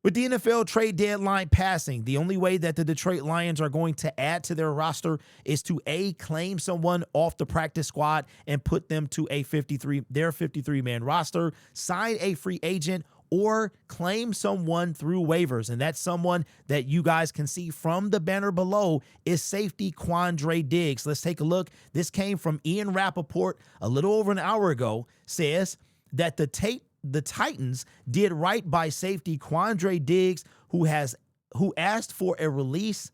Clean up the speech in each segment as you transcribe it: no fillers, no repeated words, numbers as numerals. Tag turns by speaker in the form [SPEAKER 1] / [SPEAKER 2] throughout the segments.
[SPEAKER 1] With the NFL trade deadline passing, the only way that the Detroit Lions are going to add to their roster is to claim someone off the practice squad and put them to their 53-man roster, sign a free agent, or claim someone through waivers. And that's someone that you guys can see from the banner below is safety Quandre Diggs. Let's take a look. This came from Ian Rappaport a little over an hour ago, says that the Titans did right by safety Quandre Diggs, who asked for a release,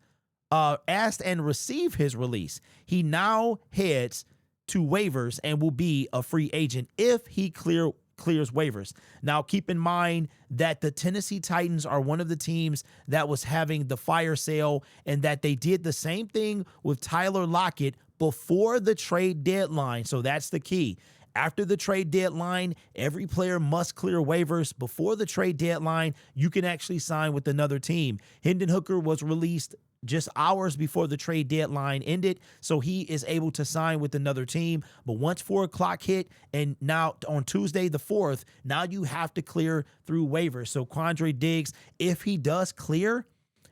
[SPEAKER 1] asked and received his release. He now heads to waivers and will be a free agent if he clears waivers. Now, keep in mind that the Tennessee Titans are one of the teams that was having the fire sale, and that they did the same thing with Tyler Lockett before the trade deadline. So that's the key. After the trade deadline, every player must clear waivers. Before the trade deadline, you can actually sign with another team. Hendon Hooker was released just hours before the trade deadline ended, so he is able to sign with another team. But once 4 o'clock hit, and now on Tuesday the 4th, now you have to clear through waivers. So Quandre Diggs, if he does clear,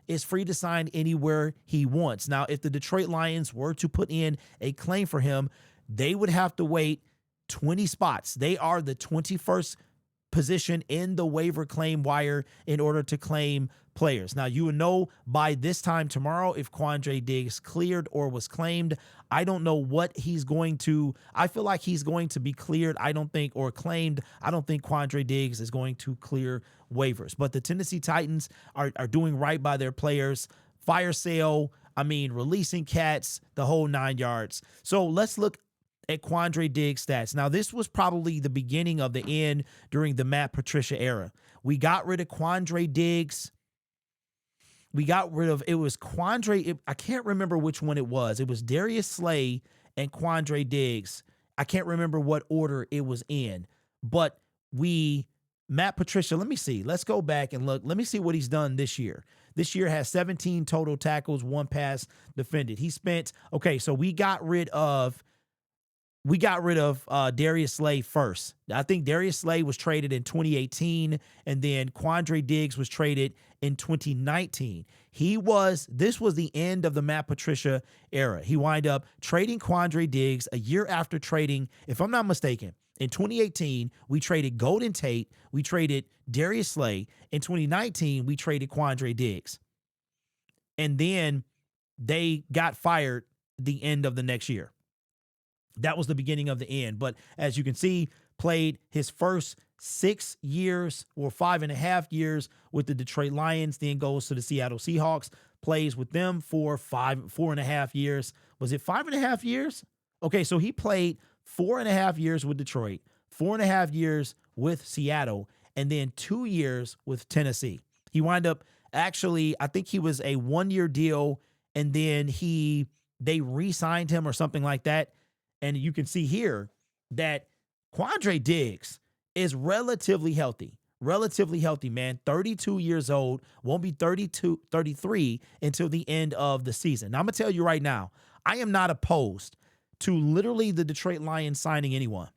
[SPEAKER 1] is free to sign anywhere he wants. Now, if the Detroit Lions were to put in a claim for him, they would have to wait 20 spots. They are the 21st position in the waiver claim wire in order to claim players. Now, you will know by this time tomorrow if Quandre Diggs cleared or was claimed. I don't know what he's going to. I feel like he's going to be cleared. Or claimed. I don't think Quandre Diggs is going to clear waivers. But the Tennessee Titans are doing right by their players. Fire sale, releasing cats, the whole 9 yards. So let's look at Quandre Diggs' stats. Now, this was probably the beginning of the end during the Matt Patricia era. We got rid of Quandre Diggs. It was Quandre. I can't remember which one it was. It was Darius Slay and Quandre Diggs. I can't remember what order it was in. But Matt Patricia, let me see. Let's go back and look. Let me see what he's done this year. This year has 17 total tackles, 1 pass defended. So we got rid of Darius Slay first. I think Darius Slay was traded in 2018, and then Quandre Diggs was traded in 2019. This was the end of the Matt Patricia era. He wind up trading Quandre Diggs a year after trading, if I'm not mistaken, in 2018, we traded Golden Tate, we traded Darius Slay. In 2019, we traded Quandre Diggs. And then they got fired the end of the next year. That was the beginning of the end. But as you can see, played his first 6 years or 5.5 years with the Detroit Lions, then goes to the Seattle Seahawks, plays with them for 4.5 years. Was it 5.5 years? Okay, so he played 4.5 years with Detroit, 4.5 years with Seattle, and then 2 years with Tennessee. He wound up I think he was a 1-year deal, and then they re-signed him or something like that. And you can see here that Quandre Diggs is relatively healthy, man. 32 years old, won't be 33 until the end of the season. Now, I'm going to tell you right now, I am not opposed to literally the Detroit Lions signing anyone.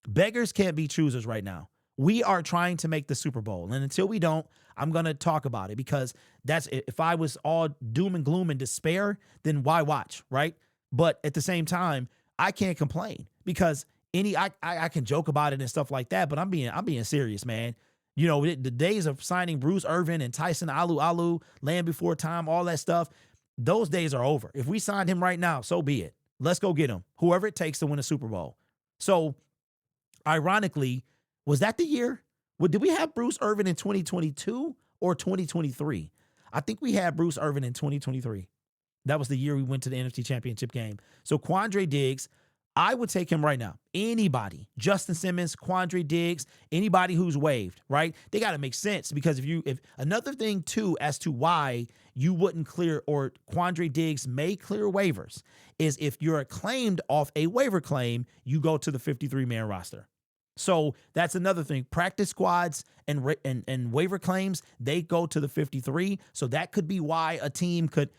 [SPEAKER 1] Beggars can't be choosers right now. We are trying to make the Super Bowl. And until we don't, I'm going to talk about it, because if I was all doom and gloom and despair, then why watch, right? But at the same time, I can't complain, because I can joke about it and stuff like that, but I'm being serious, man. You know, the days of signing Bruce Irvin and Tyson Alu, Land Before Time, all that stuff, those days are over. If we signed him right now, so be it. Let's go get him. Whoever it takes to win a Super Bowl. So, ironically, was that the year? Did we have Bruce Irvin in 2022 or 2023? I think we had Bruce Irvin in 2023. That was the year we went to the NFC Championship game. So Quandre Diggs, I would take him right now. Anybody, Justin Simmons, Quandre Diggs, anybody who's waived, right? They got to make sense, because if another thing too as to why you wouldn't clear, or Quandre Diggs may clear waivers, is if you're claimed off a waiver claim, you go to the 53-man roster. So that's another thing. Practice squads and waiver claims, they go to the 53. So that could be why a team could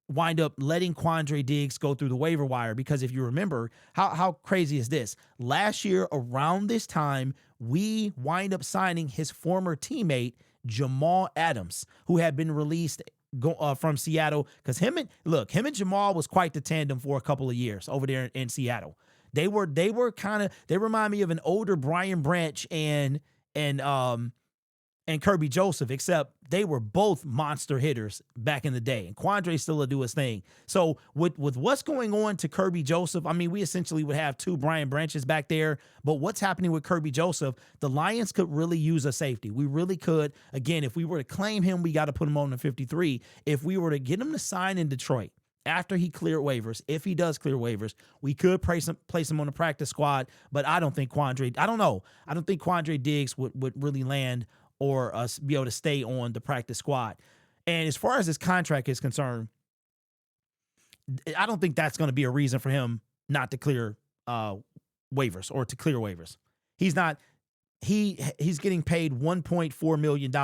[SPEAKER 1] wind up letting Quandre Diggs go through the waiver wire. Because if you remember, how crazy is this? Last year, around this time, we wind up signing his former teammate, Jamal Adams, who had been released from Seattle. Because him and Jamal was quite the tandem for a couple of years over there in Seattle. They remind me of an older Brian Branch and Kirby Joseph, except they were both monster hitters back in the day. And Quandre still will do his thing. So with what's going on to Kirby Joseph, I mean, we essentially would have two Brian Branches back there. But what's happening with Kirby Joseph, the Lions could really use a safety. We really could. Again, if we were to claim him, we got to put him on the 53. If we were to get him to sign in Detroit, after he cleared waivers, if he does clear waivers, we could place him on the practice squad. But I don't think Quandre Diggs would really land or be able to stay on the practice squad. And as far as his contract is concerned, I don't think that's going to be a reason for him not to clear waivers or to clear waivers. He's not. He's getting paid $1.4 million,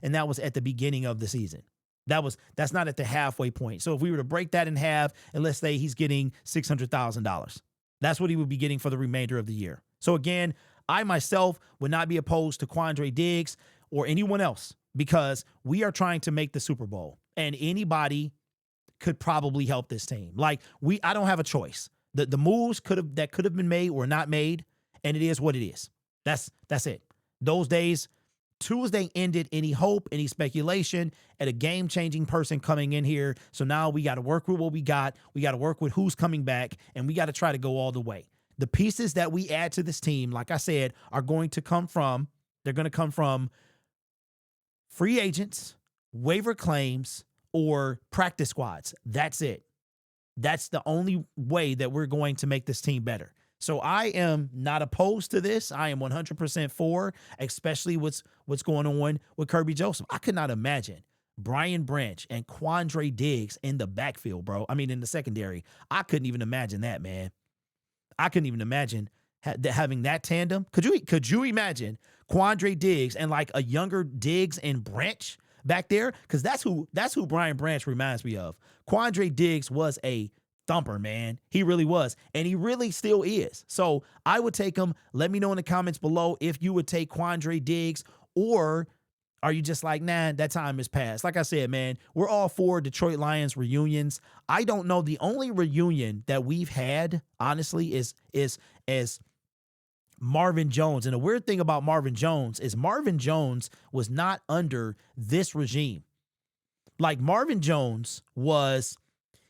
[SPEAKER 1] and that was at the beginning of the season. That's not at the halfway point. So if we were to break that in half, and let's say he's getting $600,000, that's what he would be getting for the remainder of the year. So again, I myself would not be opposed to Quandre Diggs or anyone else because we are trying to make the Super Bowl, and anybody could probably help this team. I don't have a choice. The moves that could have been made were not made, and it is what it is. That's it. Those days, Tuesday ended any hope, any speculation at a game-changing person coming in here. So now we got to work with what we got. We got to work with who's coming back, and we got to try to go all the way. The pieces that we add to this team, like I said, they're going to come from free agents, waiver claims, or practice squads. That's it. That's the only way that we're going to make this team better. So I am not opposed to this. I am 100% for, especially what's going on with Kirby Joseph. I could not imagine Brian Branch and Quandre Diggs in the backfield, bro. I mean, in the secondary. I couldn't even imagine that, man. I couldn't even imagine having that tandem. Could you imagine Quandre Diggs and like a younger Diggs and Branch back there? Because that's who Brian Branch reminds me of. Quandre Diggs was a thumper, man. He really was. And he really still is. So I would take him. Let me know in the comments below if you would take Quandre Diggs, or are you just like, nah, that time is past. Like I said, man, we're all for Detroit Lions reunions. I don't know. The only reunion that we've had, honestly, is Marvin Jones. And the weird thing about Marvin Jones is Marvin Jones was not under this regime. Like Marvin Jones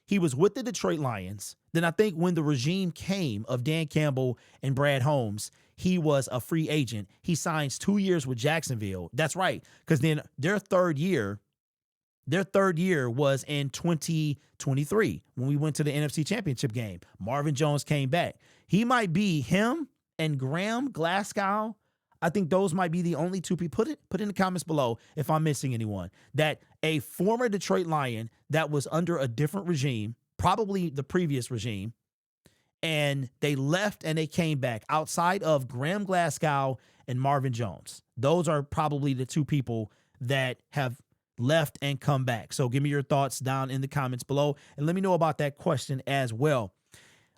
[SPEAKER 1] he was with the Detroit Lions. Then I think when the regime came of Dan Campbell and Brad Holmes, he was a free agent. He signs 2 years with Jacksonville. That's right. Because then their third year was in 2023 when we went to the NFC Championship game. Marvin Jones came back. He might be him and Graham Glasgow. I think those might be the only two people. Put in the comments below if I'm missing anyone. That a former Detroit Lion that was under a different regime, probably the previous regime, and they left and they came back outside of Graham Glasgow and Marvin Jones. Those are probably the two people that have left and come back. So give me your thoughts down in the comments below and let me know about that question as well.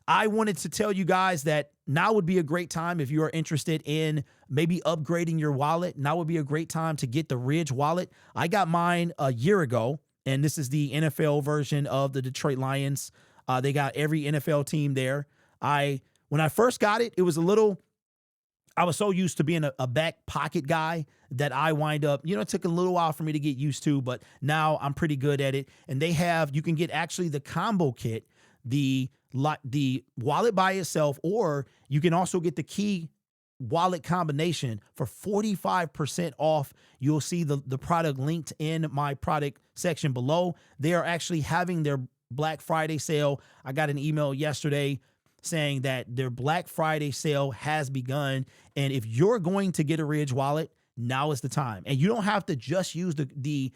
[SPEAKER 1] I wanted to tell you guys that now would be a great time if you are interested in maybe upgrading your wallet. Now would be a great time to get the Ridge wallet. I got mine a year ago, and this is the NFL version of the Detroit Lions. They got every NFL team there. When I first got it, it was I was so used to being a back pocket guy that I wind up, it took a little while for me to get used to, but now I'm pretty good at it. And you can get actually the combo kit, the wallet by itself, or you can also get the key wallet combination for 45% off. You'll see the product linked in my product section below. They are actually having their Black Friday sale. I got an email yesterday saying that their Black Friday sale has begun. And if you're going to get a Ridge wallet, now is the time. And you don't have to just use the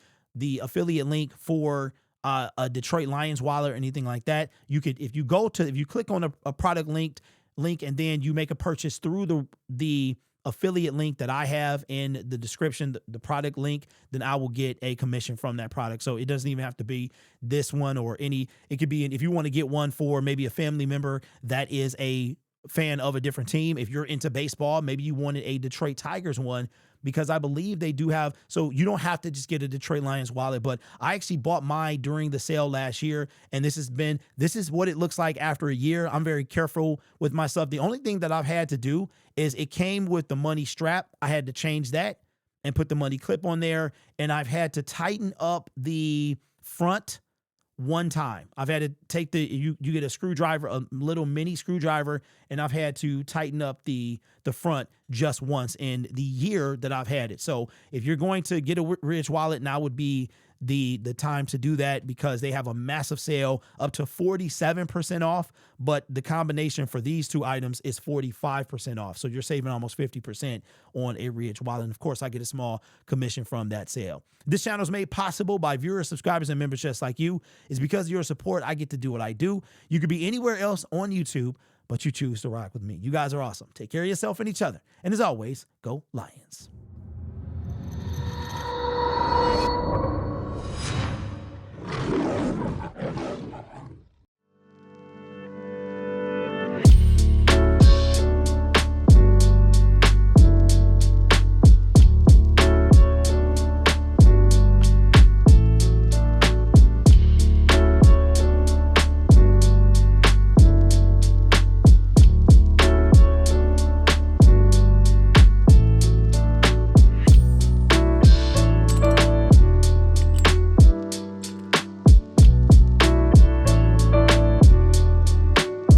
[SPEAKER 1] affiliate link for a Detroit Lions wallet or anything like that. You could, if you click on a product link and then you make a purchase through the affiliate link that I have in the description, the product link, then I will get a commission from that product. So it doesn't even have to be this one or it could be, if you want to get one for maybe a family member that is a fan of a different team. If you're into baseball, maybe you wanted a Detroit Tigers one, because I believe they do have, so you don't have to just get a Detroit Lions wallet, but I actually bought mine during the sale last year, and this is what it looks like after a year. I'm very careful with my stuff. The only thing that I've had to do is it came with the money strap. I had to change that and put the money clip on there, and I've had to tighten up the front one time. I've had to take you get a screwdriver, a little mini screwdriver, and I've had to tighten up the front just once in the year that I've had it. So if you're going to get a Ridge wallet, now would be the time to do that, because they have a massive sale up to 47% off, but the combination for these two items is 45% off. So you're saving almost 50% on a Ridge wallet. And of course, I get a small commission from that sale. This channel is made possible by viewers, subscribers, and members just like you. It's because of your support I get to do what I do. You could be anywhere else on YouTube, but you choose to rock with me. You guys are awesome. Take care of yourself and each other. And as always, go Lions.